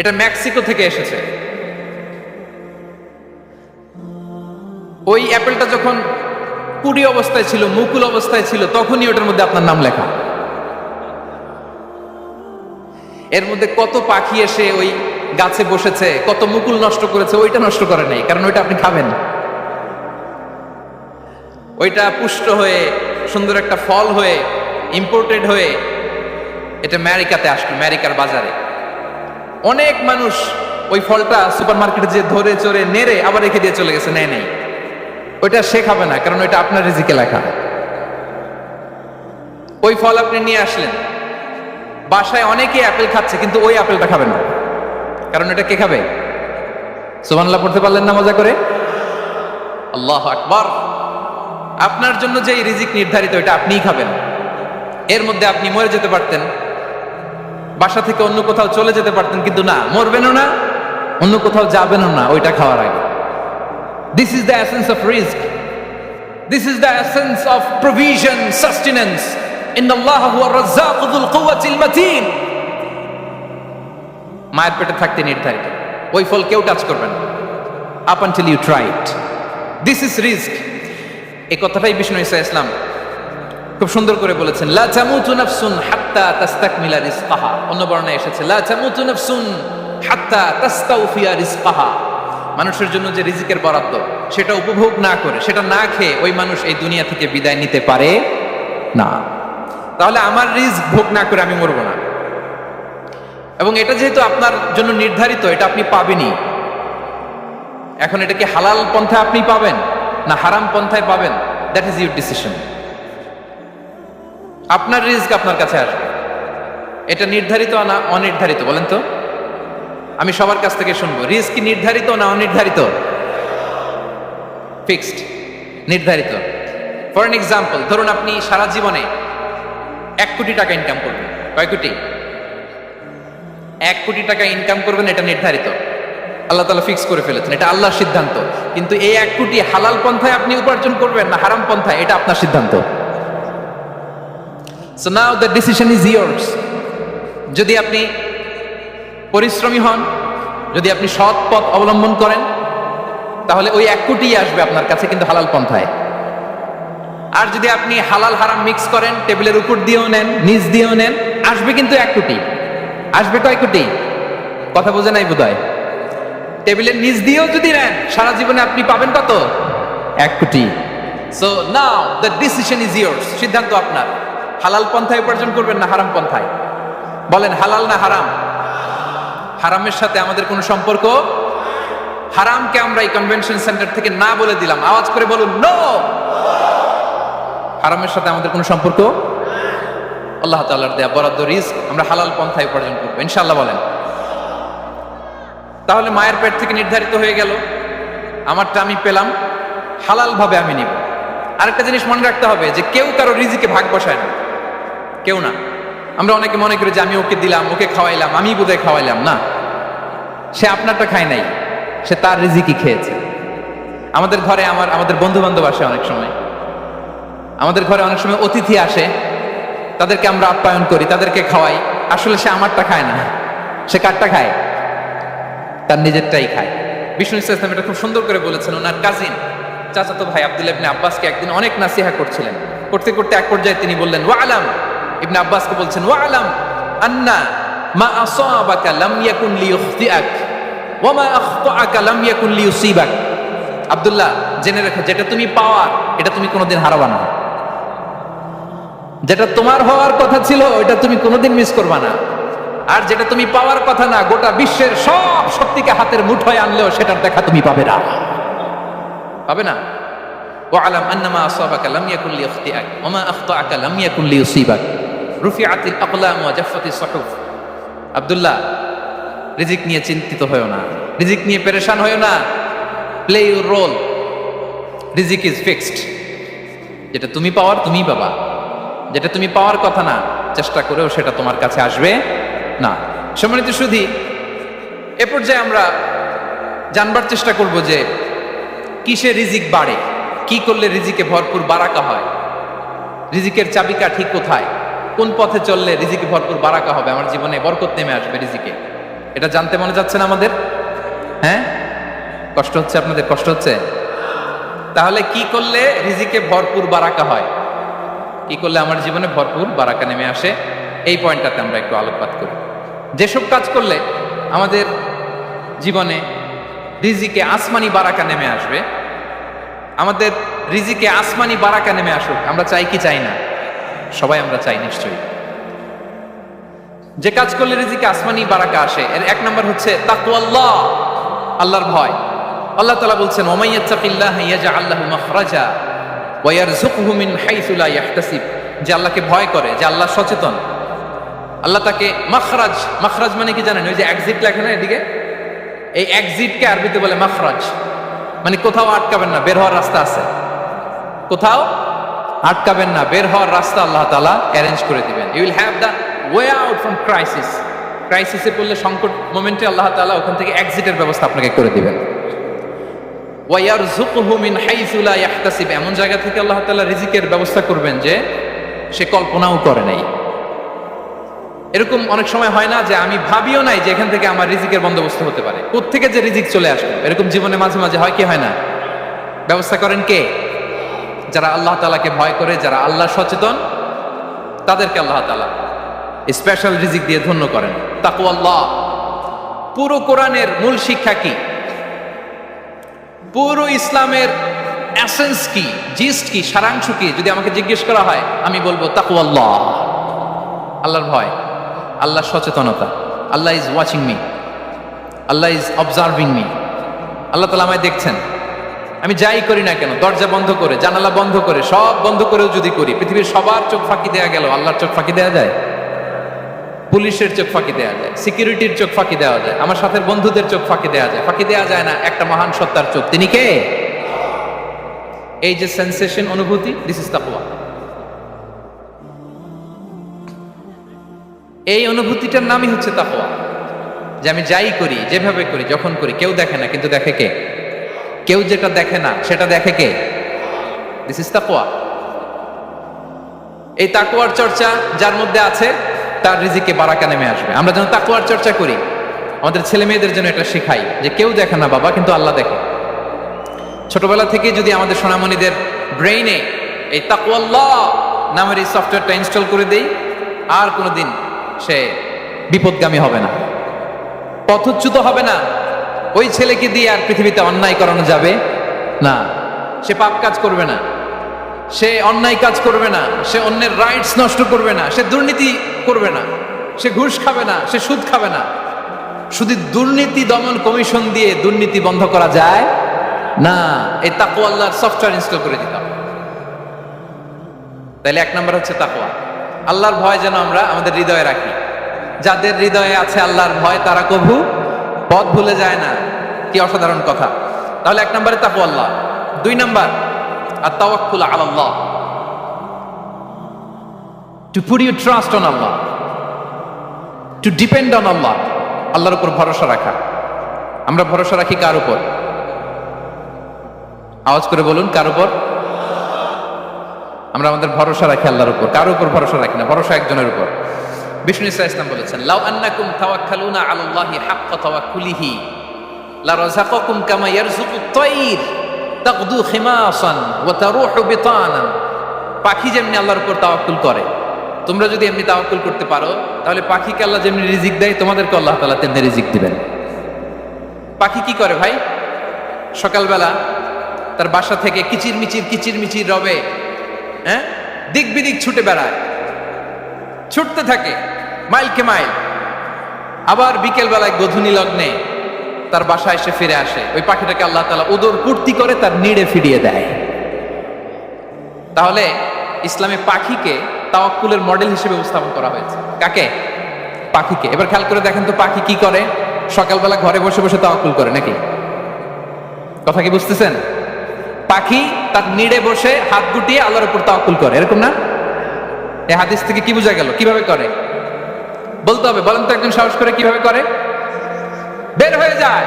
এটা মেক্সিকো থেকে এসেছে। ওই অ্যাপেলটা যখন কুড়ি অবস্থায় ছিল, মুকুল অবস্থায় ছিল, তখনই ওটার মধ্যে আপনার নাম লেখা। এর মধ্যে কত পাখি এসে ওই গাছে বসেছে, কত মুকুল নষ্ট করেছে, ওইটা নষ্ট করে নাই, কারণ ওইটা আপনি খাবেন। ওইটা পুষ্ট হয়ে সুন্দর একটা ফল হয়ে ইম্পোর্টেড হয়ে এটা আমেরিকাতে আসলো, আমেরিকার বাজারে। অনেক মানুষ ওই ফলটা সুপার মার্কেটে যে ধরে চড়ে নেড়ে আবার রেখে দিয়ে চলে গেছে, নেয় নাই। ওইটা সে খাবে না, কারণ ওইটা আপনার রিজিকে লেখা। ওই ফল আপনি নিয়ে আসলেন, বাসায় অনেকে অ্যাপেল খাচ্ছে, কিন্তু ওই অ্যাপেলটা খাবেন না, কারণ এটা কে খাবে? সুবহানাল্লাহ পড়তে পারলেন না মজা করে? আল্লাহু আকবার। আপনার জন্য যে রিজিক নির্ধারিত, এটা আপনিই খাবেন। এর মধ্যে আপনি মরে যেতে পারতেন, বাসা থেকে অন্য কোথাও চলে যেতে পারতেন, কিন্তু না, মরবেনও না, অন্য কোথাও যাবেনও না ওইটা খাওয়ার আগে। This is the essence of rizq. This is the essence of provision, sustenance. Inna Allah huwa ar-razzaqu dhul quwwati al-matin. মায়ের পেটে থাকতে নির্ধারিত, ওই ফল কেউ টাচ করবে না up until you try it. This is rizq. এই কথাটাই বিষ্ণু ঈসা ইসলাম খুব সুন্দর করে বলেছেন, লা তামুতু নাফসুন হাত্তা তাস্তাকমিলা রিজকাহা। অন্য বর্ণনায় এসেছে লা তামুতু নাফসুন হাত্তা তাস্তাউফিয়া রিজকাহা। মানুষের জন্য যে রিজিকের বরাদ্দ, সেটা উপভোগ না করে, সেটা না খেয়ে ওই মানুষ এই দুনিয়া থেকে বিদায় নিতে পারে না। তাহলে আমার রিজিক ভোগ না করে আমি মরবো না। এবং এটা যেহেতু আপনার জন্য নির্ধারিত, এটা আপনি পাবেনই। এখন এটা কি হালাল পন্থায় আপনি পাবেন না হারাম পন্থায় পাবেন, দ্যাট ইজ ইউর ডিসিশন। আপনার রিজিক আপনার কাছে আসবে। এটা নির্ধারিত না অনির্ধারিত বলেন তো? আমি সবার কাছ থেকে শুনবো, রিজিক কি নির্ধারিত না অনির্ধারিত? ফিক্সড, নির্ধারিত। ফর এন এক্সাম্পল, ধরুন আপনি সারা জীবনে 1 কোটি টাকা ইনকাম করবেন। কয় কোটি? 1 কোটি টাকা ইনকাম করবেন, এটা নির্ধারিত, আল্লাহ তাআলা ফিক্স করে ফেলেছেন, এটা আল্লাহর সিদ্ধান্ত। কিন্তু এই 1 কোটি হালাল পন্থায় আপনি উপার্জন করবেন না হারাম পন্থায়, এটা আপনার সিদ্ধান্ত। So now the decision is years. যদি আপনি পরিশ্রমী হন, যদি আপনি সৎ পথ অবলম্বন করেন, তাহলে ওই 1 কোটি আসবে আপনার কাছে, কিন্তু হালাল পন্থায়। আর যদি আপনি হালাল হারাম মিক্স করেন, টেবিলের উপর দিয়েও নেন, নিচ দিয়েও নেন, আসবে কিন্তু 1 কোটি। আসবে কয় কোটি? কথা বোঝে নাই বোধহয়। টেবিলের নিচ দিয়েও যদি নেন, সারা জীবনে আপনি পাবেন কত? 1 কোটি। So now the decision is years. সিদ্ধান্ত আপনার। হালাল পন্থায় উপার্জন করবেন না হারাম পন্থায়? বলেন, হালাল না হারাম? হারামের সাথে আমাদের কোনো সম্পর্ক? হারামকে আমরা এই কনভেনশন সেন্টার থেকে না বলে দিলাম, আওয়াজ করে বলুন নো। হারামের সাথে আমাদের কোনো সম্পর্ক? আল্লাহ তাআলার দেয়া বরাদ্দ রিজক আমরা হালাল পন্থায় উপার্জন করবো ইনশাআল্লাহ। বলেন। তাহলে মায়ের পেট থেকে নির্ধারিত হয়ে গেল, আমারটা আমি পেলাম, হালাল ভাবে আমি নিব। আরেকটা জিনিস মনে রাখতে হবে যে কেউ কারো রিজিকে ভাগ বসায় না, কেউ না। আমরা অনেকে মনে করি যে আমি ওকে দিলাম, ওকে খাওয়াইলাম, আমি বোধহয় খাওয়াইলাম। না, সে আপনারটা খায় নাই, সে তার রিজিকই খেয়েছে। আমাদের ঘরে আমাদের বন্ধু বান্ধব আসে অনেক সময়, আমাদের ঘরে অনেক সময় অতিথি আসে, তাদেরকে আমরা আপ্যায়ন করি, তাদেরকে খাওয়াই। আসলে সে আমারটা খায় না, সে কারটা খায়? তার নিজেরটাই খায়। বিষ্ণু ইসলাম এটা খুব সুন্দর করে বলেছেন। ওনার কাজিন চাচাতো ভাই আব্দুল্লাহ ইবনে আব্বাসকে একদিন অনেক নাসিহা করছিলেন, করতে করতে এক পর্যায়ে তিনি বললেন, ওয়া আলাম, ইবনে আব্বাসকে বলছেন, ওয়া আলাম আন্না মা আসাবাকা লাম ইয়াকুন লিইখতিআক ওয়া মা আখতাআকা লাম ইয়াকুন লিইউসিবাক। আব্দুল্লাহ, জেনে রেখো, যেটা তুমি পাওয়ার এটা তুমি কোনোদিন হারাবা না। যেটা তোমার হওয়ার কথা ছিল ওইটা তুমি কোনোদিন মিস করবা না। আর যেটা তুমি পাওয়ার কথা না, গোটা বিশ্বের সব শক্তিকে হাতের মুঠোয় আনলেও সেটার দেখা তুমি পাবে না, পাবে না। ওয়া আলাম আন্নামা আসাবাকা লাম ইয়াকুন লিইখতিআক ওয়া মা আখতাআকা লাম ইয়াকুন লিইউসিবাক রুফিআতিল আকলাম ওয়া জাফফাতিস সুহুফ। আব্দুল্লাহ, রিজিক নিয়ে চিন্তিত হয়ো না, রিজিক নিয়ে পেরেশান হয়ো না। প্লে ইউর রোল, রিজিক ইজ ফিক্সড। যেটা তুমি পাওয়ার তুমিই পাবা, যেটা তুমি পাওয়ার কথা না, চেষ্টা করেও সেটা তোমার কাছে আসবে না। সম্মানিত সুধী, এ পর্যায়ে আমরা জানবার চেষ্টা করব যে কিসে রিজিক বাড়ে, কি করলে রিজিকে ভরপুর বারাকা হয়, রিজিকের চাবিকা ঠিক কোথায়, কোন পথে চললে রিজিকে ভরপুর বারাকা হবে, আমার জীবনে বরকত নেমে আসবে রিজিকে। এটা জানতে মনে যাচ্ছে না আমাদের? হ্যাঁ, কষ্ট হচ্ছে আপনাদের? কষ্ট হচ্ছে? তাহলে কি করলে রিজিকে ভরপুর বারাকা হয়, কি করলে আমার জীবনে ভরপুর বারাকা নেমে আসে, এই পয়েন্টটাতে আমরা একটু আলোকপাত করি। যেসব কাজ করলে আমাদের জীবনে রিজিকে আসমানি বারাকা নেমে আসবে, আমাদের রিজিকে আসমানি বারাকা নেমে আসুক, আমরা চাই কি চাই না? সবাই আমরা চাই নিশ্চয়ই। যে কাজ করলে রিজিকে আসমানি বারাকা আসে, এর 1 নম্বর হচ্ছে তাকওয়াল্লাহ, আল্লাহর ভয়। আল্লাহ তাআলা বলছেন, ওয়া মান ইয়াত্তাকিল্লাহা ইয়াজআল লাহু মাখরাজা ওয়া ইয়ারযুকহু মিন হাইসু লা ইয়াহতাসিব। যে আল্লাহকে ভয় করে, যে আল্লাহ সচেতন, আল্লাহ তাকে মাখরাজ, মাখরাজ মানে কি জানেন? ওই যে এক্সিট লেখা না এদিকে, এই এক্সিটকে আরবিতে বলে মাখরাজ, মানে কোথাও আটকাবেন না, বের হওয়ার রাস্তা আছে, কোথাও আটকাবেন না, বের হওয়ার রাস্তা আল্লাহ তাআলা অ্যারেঞ্জ করে দিবেন। You will have the way out from crisis. ক্রাইসিসে পড়লে, সংকট মোমেন্টে আল্লাহ তাআলা ওখান থেকে এক্সিটের ব্যবস্থা আপনাকে করে দিবেন। ওয়া ইয়ারযুকহু মিন হাইসু লা ইয়াহতাসিব, এমন জায়গা থেকে আল্লাহ তাআলা রিজিকের ব্যবস্থা করবেন যে সে কল্পনাও করে নাই। এরকম অনেক সময় হয় না যে আমি ভাবিও নাই যে এখান থেকে আমার রিজিকের বন্দোবস্ত হতে পারে, কোত্থেকে যে রিজিক চলে আসবে, এরকম জীবনে মাঝে মাঝে হয় কি হয় না? ব্যবস্থা করেন কে? যারা আল্লাহ তাআলাকে ভয় করে, যারা আল্লাহ সচেতন, তাদেরকে আল্লাহ তাআলা স্পেশাল রিজিক দিয়ে ধন্য করেন। তাকওয়াল্লাহ। পুরো কোরআনের মূল শিক্ষা কি? পুরো ইসলামের এসেন্স কি, জিস্ট কি, সারাংশ কি যদি আমাকে জিজ্ঞেস করা হয়, আমি বলবো তাকওয়াল্লাহ, আল্লাহর ভয়, আল্লাহর সচেতনতা। Allah is watching me, Allah is observing me. আল্লাহ তাআলা আমায় দেখছেন, আমি যাই করি না কেন, দরজা বন্ধ করে, জানালা বন্ধ করে, সব বন্ধ করেও যদি করি, পৃথিবীর সবার চোখ ফাঁকি দেয়া গেল, আল্লাহর চোখ ফাঁকি দেয়া যায়? পুলিশের চোখ ফাঁকি দেয়া যায়, সিকিউরিটির চোখ ফাঁকি দেওয়া যায়, আমার সাথে বন্ধুদের চোখ ফাঁকি দেওয়া যায়, ফাঁকি দেওয়া যায় না একটা মহান সত্তার চোখ। তিনি কে? এই যে সেন্সেশন, অনুভূতি, দিস ইজ তাকওয়া। এই অনুভূতিটার নামই হচ্ছে তাকওয়া, যে আমি যাই করি, যেভাবে করি, যখন করি, কেউ দেখে না কিন্তু দেখে কে? কেউ যেটা দেখে না সেটা দেখে কে? দিস ইজ তাকওয়া। এই তাকওয়ার চর্চা যার মধ্যে আছে তার রিজিকে বারাকা নেমে আসবে। আমরা যেন তাকওয়ার চর্চা করি, আমাদের ছেলে মেয়েদের জন্য এটা শেখাই যে কেউ দেখে না বাবা, কিন্তু আল্লাহ দেখে। ছোটবেলা থেকে যদি আমাদের সোনামণিদের ব্রেইনে এই তাকওয়াল্লাহ নামের এই সফটওয়্যারটা ইনস্টল করে দেই, আর কোনোদিন সে বিপদগামী হবে না, পথচ্যুত হবে না। ওই ছেলেকে দিয়ে আর পৃথিবীতে অন্যায় করানো যাবে না। সে পাপ কাজ করবে না, সে অন্যায় কাজ করবে না, সে অন্যের রাইটস নষ্ট করবে না, সে দুর্নীতি করবে না, সে ঘুষ খাবে না, সে সুদ খাবে না। শুধু দুর্নীতি দমন কমিশন দিয়ে দুর্নীতি বন্ধ করা যায় না, এই তাকওয়া আল্লাহর সফটওয়্যার ইনস্টল করে দিতাম। তাইলে এক নম্বর হচ্ছে তাকওয়া। আল্লাহর ভয় যেন আমরা আমাদের হৃদয়ে রাখি। যাদের হৃদয়ে আছে আল্লাহর ভয় তারা কভু পথ ভুলে যায় না। কি অসাধারণ কথা! তাহলে এক নম্বরে তাকওয়া আল্লাহ। দুই নম্বর আত-তাওয়াক্কুল আলা আল্লাহ, to put your trust on Allah, to depend on Allah. আল্লাহর উপর ভরসা রাখা। আমরা ভরসা রাখি কার উপর? আওয়াজ করে বলুন, কার উপর? আমরা আমাদের ভরসা রাখি আল্লাহর উপর, কার উপর ভরসা রাখি না। ভরসা একজনের উপর। বিষ্ণু ইসা ইসলাম বলেছেন, লাউ আন্নাকুম তাওয়াক্কালুনা আলাল্লাহি হাক্কা তাওয়াক্কুলিহি লা রাযাকাকুম কামা ইয়ারযুকুত তায়র তাগদু খিমাসান ওয়া তারুহু বিতানান। পাখি যেমনি আল্লাহর উপর তাওয়াক্কুল করে, তোমরা যদি এমনি তাওয়াক্কুল করতে পারো, তাহলে পাখিকে আল্লাহ যেমনি রিজিক দেয়, তোমাদেরকে আল্লাহ তাআলা তেমনি রিজিক দিবেন। পাখি কি করে ভাই? সকালবেলা তার বাসা থেকে কিচিরমিচির রবে, হ্যাঁ, দিক বিদিক ছুটে বেড়ায়, ছুটতে থাকে মাইলকে মাইল। আবার বিকেল বেলায় গোধূলি লগ্নে তার বাসায় এসে ফিরে আসে। ওই পাখিটাকে আল্লাহ তাআলা উদর পূর্তি করে তার নিড়ে ফিরিয়ে দেয়। তাহলে ইসলামে পাখিকে তাওয়াক্কুলের মডেল হিসেবে উপস্থাপন করা হয়েছে। কাকে? পাখিকে। এবার খেয়াল করে দেখেন তো পাখি কি করে? সকালবেলা ঘরে বসে বসে তাওয়াক্কুল করে নাকি? কথা কি বুঝতেছেন? পাখি তার নিড়ে বসে হাত গুটিয়ে আল্লাহর উপর তাওয়াক্কুল করে, এরকম না? এই হাদিস থেকে কি বোঝা গেল? কিভাবে করে বলতে হবে, বলেন তো একজন সাহস করে কিভাবে করে? বের হয়ে যায়,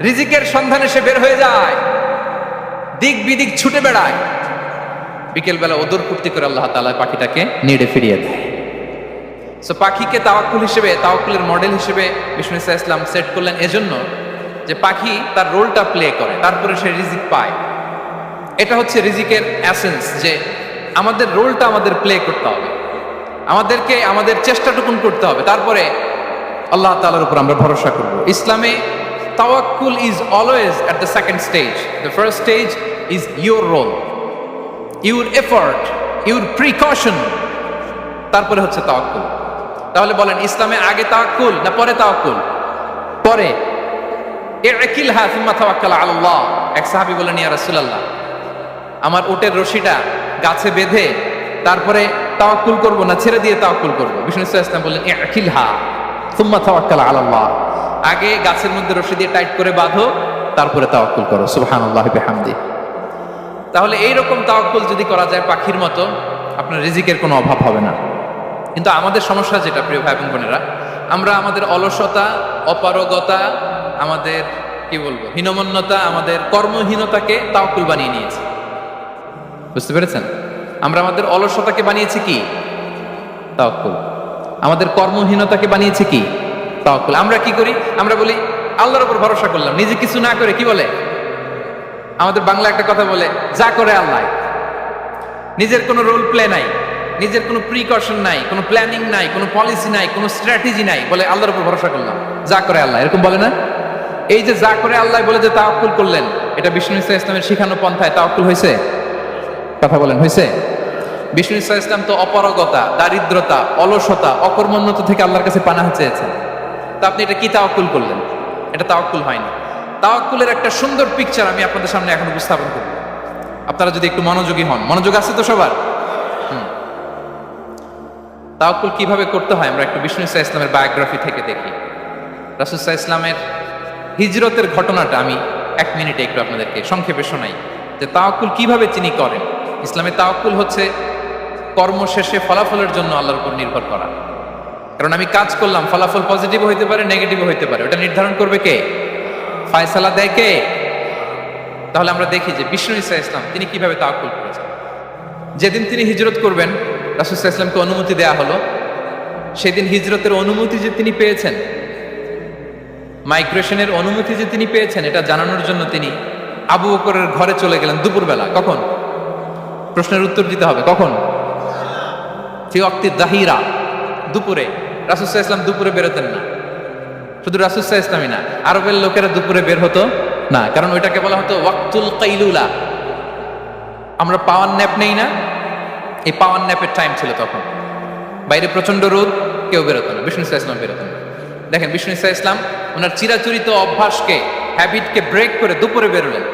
রিজিকের সন্ধানে সে বের হয়ে যায়, দিক বিদিক ছুটে বেড়ায়। বিকেল বেলা ওদর পূর্তি করে আল্লাহ তাআলা পাখিটাকে নিড়ে ফিরিয়ে দেয়। সো পাখিকে তাওয়াক্কুল হিসেবে, তাওয়াক্কুলের মডেল হিসেবে বিষ্ণু ইসা ইসলাম সেট করলেন এজন্য যে পাখি তার রোলটা প্লে করে, তারপরে সে রিজিক পায়। এটা হচ্ছে রিজিকের এসেন্স, যে আমাদের রোলটা আমাদের প্লে করতে হবে, আমাদেরকে আমাদের চেষ্টাটুকুন করতে হবে, তারপরে আল্লাহ তাআলার উপর আমরা ভরসা করব। ইসলামে তাওয়াক্কুল is always at the second stage. The first stage is your role, your effort, your precaution, তারপরে হচ্ছে তাওয়াক্কুল। তাহলে বলেন, ইসলামে আগে তাওয়াক্কুল না পরে তাওয়াক্কুল? পরে। ইকিলহা সুম্মা তাওয়াক্কাল আলা আল্লাহ। এক সাহাবী বলেন, ইয়া রাসূলুল্লাহ, আমার উটের রশিটা গাছে বেঁধে তারপরে তাওয়াক্কুল করব না ছেড়ে দিয়ে তাওয়াক্কুল করব? বিষ্ণু ইসলাম বললেন, ইকিলহা সুম্মা তাওয়াক্কাল আলা আল্লাহ। আগে গাছের মধ্যে রশি দিয়ে টাইট করে বাঁধো, তারপরে তাওয়াক্কুল করো। সুবহানাল্লাহি বিহামদি। তাহলে এইরকম তাওয়াক্কুল যদি করা যায় পাখির মতো, আপনার রিজিকের কোনো অভাব হবে না। কিন্তু আমাদের সমস্যা যেটা, প্রিয় ভাই এবং বোনেরা, আমরা আমাদের অলসতা, অপারগতা, আমাদের কি বলবো হীনমন্যতা, আমাদের কর্মহীনতাকে তাওয়াক্কুল বানিয়ে নিয়েছি। বুঝতে পেরেছেন? আমরা আমাদের অলসতাকে বানিয়েছি কি? তাওয়াক্কুল। আমাদের কর্মহীনতাকে বানিয়েছি কি? তাওয়াক্কুল। আমরা কি করি? আমরা বলি আল্লাহর উপর ভরসা করলাম, নিজে কিছু না করে। কি বলে আমাদের বাংলা একটা কথা বলে, যা করে আল্লাহ। নিজের কোনো রোল প্লে নাই, নিজের কোনো প্রিকশন নাই, কোনো প্ল্যানিং নাই, কোনো পলিসি নাই, কোনো স্ট্র্যাটেজি নাই, বলে আল্লাহর উপর ভরসা করলাম, যা করে আল্লাহ। এরকম বলে না? এই যে যা করে আল্লাহ বলে যে তাওয়াক্কুল করলেন, এটা বিষ্ণু ইসা ইসলামের শিখানো পন্থায় তাওয়াক্কুল হয়েছে? কথা বলেন, হয়েছে? বিষ্ণু ইসা ইসলাম তো অপারগতা, দারিদ্রতা, অলসতা, অকর্মণ্যতা থেকে আল্লাহর কাছে পানাহ চেয়েছেন। তা আপনি এটা কি তাওয়াক্কুল করলেন? এটা তাওয়াক্কুল হয়নি। তাওয়াক্কুলের একটা সুন্দর পিকচার আমি আপনাদের সামনে এখন উপস্থাপন করব, আপনারা যদি একটু মনোযোগী হন। মনোযোগ আছে তো সবার? তাওয়াক্কুল কিভাবে করতে হয় আমরা একটু বিষ্ণু ইসা ইসলামের বায়োগ্রাফি থেকে দেখি। রাসূল সাল্লাল্লাহু আলাইহি ওয়াসাল্লামের হিজরতের ঘটনাটা আমি 1 মিনিটে একটু আপনাদেরকে সংক্ষেপে শোনাই। যে তাওয়াক্কুল কিভাবে তিনি করেন। ইসলামে তাওয়াক্কুল হচ্ছে কর্ম শেষে ফলাফলের জন্য আল্লাহর উপর নির্ভর করা। কারণ আমি কাজ করলাম, ফলাফল পজিটিভ হইতে পারে, নেগেটিভ হইতে পারে, ওটা নির্ধারণ করবে কে? ফায়সালা দেয় কে? তাহলে আমরা দেখি যে বিষ্ণু ঈসা ইসলাম তিনি কিভাবে তাওয়াক্কুল করেছেন। যেদিন তিনি হিজরত করবেন, রাসূল সাল্লাল্লাহু আলাইহি ওয়াসাল্লামকে অনুমতি দেয়া হলো, সেদিন হিজরতের অনুমতি যে তিনি পেয়েছেন, মাইগ্রেশনের অনুমতি যে তিনি পেয়েছেন, এটা জানানোর জন্য তিনি আবু বকরের ঘরে চলে গেলেন দুপুরবেলা। কখন? প্রশ্নের উত্তর দিতে হবে। কখন? ফি ওয়াক্তি যাহিরা, দুপুরে। রাসূল সাল্লাল্লাহু আলাইহি ওয়াসাল্লাম দুপুরে বেরোতেন না। শুধু রাসূল সাল্লাল্লাহু আলাইহি ওয়াসাল্লামই না, আরবের লোকেরা দুপুরে বের হতো না, কারণ ওইটাকে বলা হতো ওয়াক্তুল কাইলুলা। আমরা পাওয়ার ন্যাপ নেই না, এই পাওয়ার ন্যাপের টাইম ছিল তখন। বাইরে প্রচন্ড রোদ, কেউ বেরোতো না, বিষ্ণু সাল্লাল্লাহু আলাইহি ওয়াসাল্লাম বেরোতেন না। দেখেন বিষ্ণু সাল্লাল্লাহু আলাইহি ওয়াসাল্লাম ওনার চিরাচরিত অভ্যাসকে, হ্যাবিটকে ব্রেক করে দুপুরে বেরোলেন।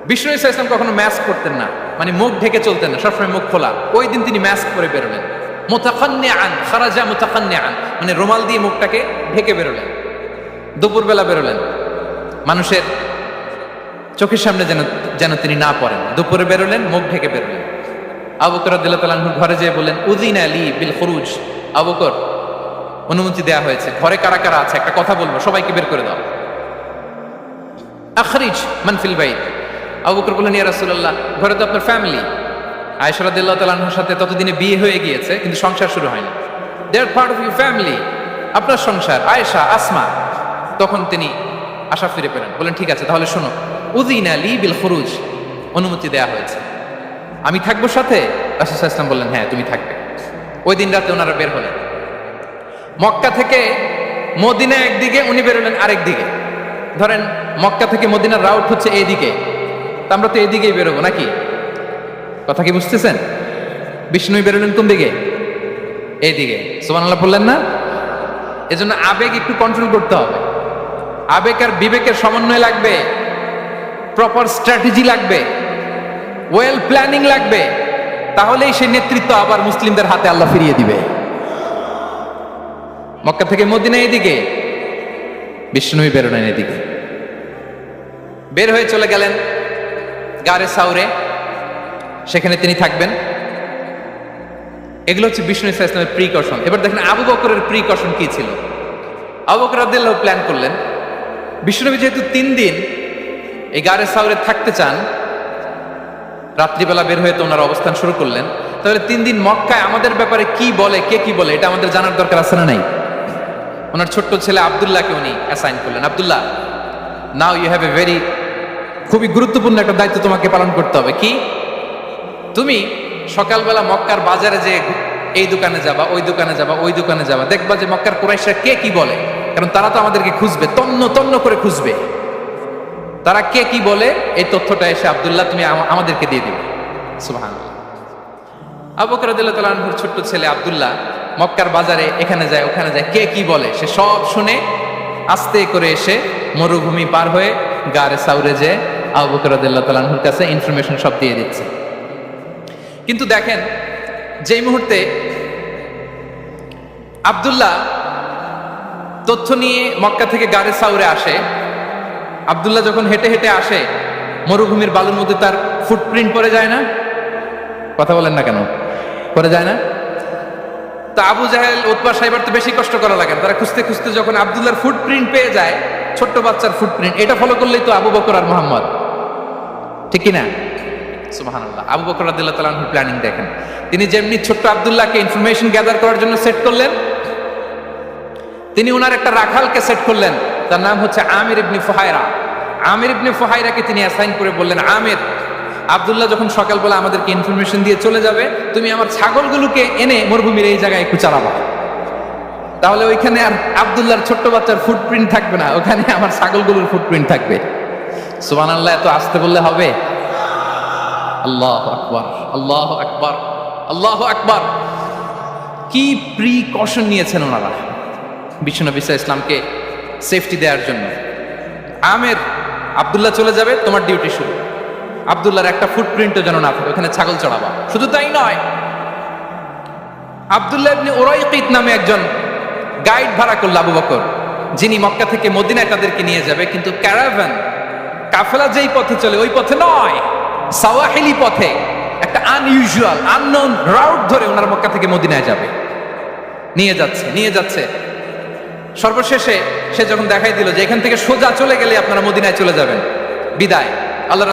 বিষ্ণু সাল্লাল্লাহু আলাইহি ওয়াসাল্লাম কখনো মাস্ক করতেন না, মানে মুখ ঢেকে চলতেন না, সবসময় মুখ খোলা। ওই দিন তিনি মাস্ক করে বেরোলেন। মুতাকান্নিআন, খারাজা মুতাকান্নিআন, মানে রুমাল দিয়ে মুখটাকে ঢেকে বেরোলেন। দুপুরবেলা বেরোলেন, মানুষের চোখের সামনে যেন তিনি না পড়েন। দুপুরে বেরোলেন, মুখ ঢেকে বেরোলেন। আবু বকর রাদিয়াল্লাহু তাআলা আনহু ঘরে যেয়ে বললেন, উযিনা লি বিল খুরুজ। আবু বকর, অনুমতি দেয়া হয়েছে, ঘরে কারা কারা আছে একটা কথা বলবো, সবাইকে বের করে দাও। আখরিজ মান ফিল বাইত। আবু বকর বললেন, ইয়া রাসূলুল্লাহ, ঘরে তো আপনার ফ্যামিলি। আয়েশা রাদিয়াল্লাহু তাআলা আনহার সাথে ততদিনে বিয়ে হয়ে গিয়েছে, কিন্তু সংসার শুরু হয়নি। দে আর পার্ট অফ ইউর ফ্যামিলি, আপনার সংসার, আয়েশা, আসমা। তখন তিনি আশা ফিরে পেলেন, বলেন ঠিক আছে তাহলে শোনো, উযিনা লি বিল খুরুজ, অনুমতি দেয়া হয়েছে, আমি থাকবো সাথে? রাসূল সাল্লাল্লাহু আলাইহি ওয়াসাল্লাম বললেন, হ্যাঁ তুমি থাকবে। ওই দিন রাতে ওনারা বের হলেন। মক্কা থেকে মদিনা একদিকে, উনি বেরোলেন আরেক দিকে। ধরেন মক্কা থেকে মদিনার রাউট হচ্ছে এইদিকে, তা আমরা তো এইদিকেই বেরোবো নাকি? কথা কি বুঝতেছেন? বিষ্ণু বেরোলেন কোন দিকে? এইদিকে। সুবহানাল্লাহ বললেন না? এজন্য আবেগ একটু কন্ট্রোল করতে হবে। আবেগ আর বিবেকের সমন্বয় লাগবে, প্রপার স্ট্র্যাটেজি লাগবে, ওয়েল প্ল্যানিং লাগবে, তাহলেই সেই নেতৃত্ব আবার মুসলিমদের হাতে আল্লাহ ফিরিয়ে দিবে। মক্কা থেকে মদিনা এদিকে, বিষ্ণুই বেরোলেন এদিকে। বের হয়ে চলে গেলেন গারে সাউরে, সেখানে তিনি থাকবেন। এগুলো হচ্ছে বিষ্ণু ইসলামের প্রিকশন। এবার দেখেন আবু বকরের প্রিকশন কি ছিল। আবু বকর রাদিয়াল্লাহু প্ল্যান করলেন, বিষ্ণুনবী যেহেতু 3 দিন এই গারে সাউরে থাকতে চান, রাত্রিবেলা বের হয়ে তো ওনার অবস্থান শুরু করলেন, তাহলে 3 দিন মক্কায় আমাদের ব্যাপারে কি বলে, কে কি বলে, এটা আমাদের জানার দরকার আছে না নাই? ওনার ছোট্ট ছেলে আব্দুল্লাহকে উনি অ্যাসাইন করলেন। Abdullah, now you have a very, খুবই গুরুত্বপূর্ণ একটা দায়িত্ব তোমাকে পালন করতে হবে। কি? তুমি সকালবেলা মক্কার বাজারে যে এই দোকানে যাবা, ওই দোকানে যাবা, ওই দোকানে যাবা, দেখবা যে মক্কার কুরাইশরা কে কি বলে, কারণ তারা তো আমাদেরকে খুঁজবে, তন্ন তন্ন করে খুঁজবে। তারা কে কি বলে এই তথ্যটা এসে আব্দুল্লাহ তুমি আমাদেরকে দিয়ে দিবে। সুবহানাল্লাহ। আবু বকর রাদিয়াল্লাহু তাআলা আনহুর ছোট্ট ছেলে আব্দুল্লাহ মক্কার বাজারে এখানে যায় ওখানে যায়, কে কি বলে সে সব শুনে আস্তে করে এসে মরুভূমি পার হয়ে গারে সাউরে যে আবু বকর রাদিয়াল্লাহু তাআলা আনহুর কাছে ইনফরমেশন সব দিয়ে দিচ্ছে। কিন্তু দেখেন যেই মুহূর্তে আব্দুল্লাহ তথ্য নিয়ে মক্কা থেকে গারে সাউরে আসে, আব্দুল্লাহ যখন হেঁটে হেঁটে আসে, মরুভূমির বালুর মধ্যে তার ফুটপ্রিন্ট পড়ে যায় না? কথা বলেন না কেন? পড়ে যায় না? তা আবু জাহেল, উতবা সাইবার তো বেশি কষ্ট করা লাগে না, তারা খুঁজতে খুঁজতে যখন আব্দুল্লাহর ফুটপ্রিন্ট পেয়ে যায়, ছোট্ট বাচ্চার ফুটপ্রিন্ট, এটা ফলো করলেই তো আবু বকর আর মুহাম্মদ, ঠিক কি না? সুবহানাল্লাহ। আবু বকর রাদিয়াল্লাহু তাআলা আনহু প্ল্যানিং দেখেন, তিনি যেমনি ছোট্ট আব্দুল্লাহকে ইনফরমেশন গ্যাদার করার জন্য সেট করলেন, তিনি ওনার একটা রাখালকে সেট করলেন, তার নাম হচ্ছে আমির ইবনে ফুহায়রা। আমির ইবনে ফুহায়রাকে তিনি অ্যাসাইন করে বললেন, আমির, আব্দুল্লাহ যখন সকালবেলা আমাদেরকে ইনফরমেশন দিয়ে চলে যাবে, তুমি আমার ছাগলগুলোকে এনে মরুভূমির এই জায়গায় একটু চালাবা, তাহলে ওইখানে আর আব্দুল্লাহর ছোট্ট বাচ্চার ফুটপ্রিন্ট থাকবে না, ওখানে আমার ছাগলগুলোর ফুটপ্রিন্ট থাকবে। সুবহানাল্লাহ। এত আসতে বললে হবে? আল্লাহু আকবার, আল্লাহু আকবার, আল্লাহু আকবার। কি প্রিকশন নিয়েছেন ওনারা বিশ্বনবী সাল্লাল্লাহু আলাইহি ইসলামকে সেফটি দেওয়ার জন্য। আমের, আব্দুল্লাহ চলে যাবে, তোমার ডিউটি শুরু, আব্দুল্লাহর একটা ফুটপ্রিন্টও যেন না থাকে, ওখানে ছাগল চড়াবা। শুধু তাই নয়, আব্দুল্লাহ ইবনে উরাইকিত নামে একজন গাইড ভাড়া করল আবু বকর, যিনি মক্কা থেকে মদিনায় তাদেরকে নিয়ে যাবে, কিন্তু ক্যারাভান, কাফেলা যেই পথে চলে ওই পথে নয়, সাওয়াহিলি পথে, একটা আনইউজুয়াল আননোন রাউট ধরে ওনার মক্কা থেকে মদিনায় যাবে। নিয়ে যাচ্ছে সর্বশেষে সে যখন দেখাই দিল যে এখান থেকে সোজা চলে গেলে আপনারা মদিনায় চলে যাবেন, বিদায়।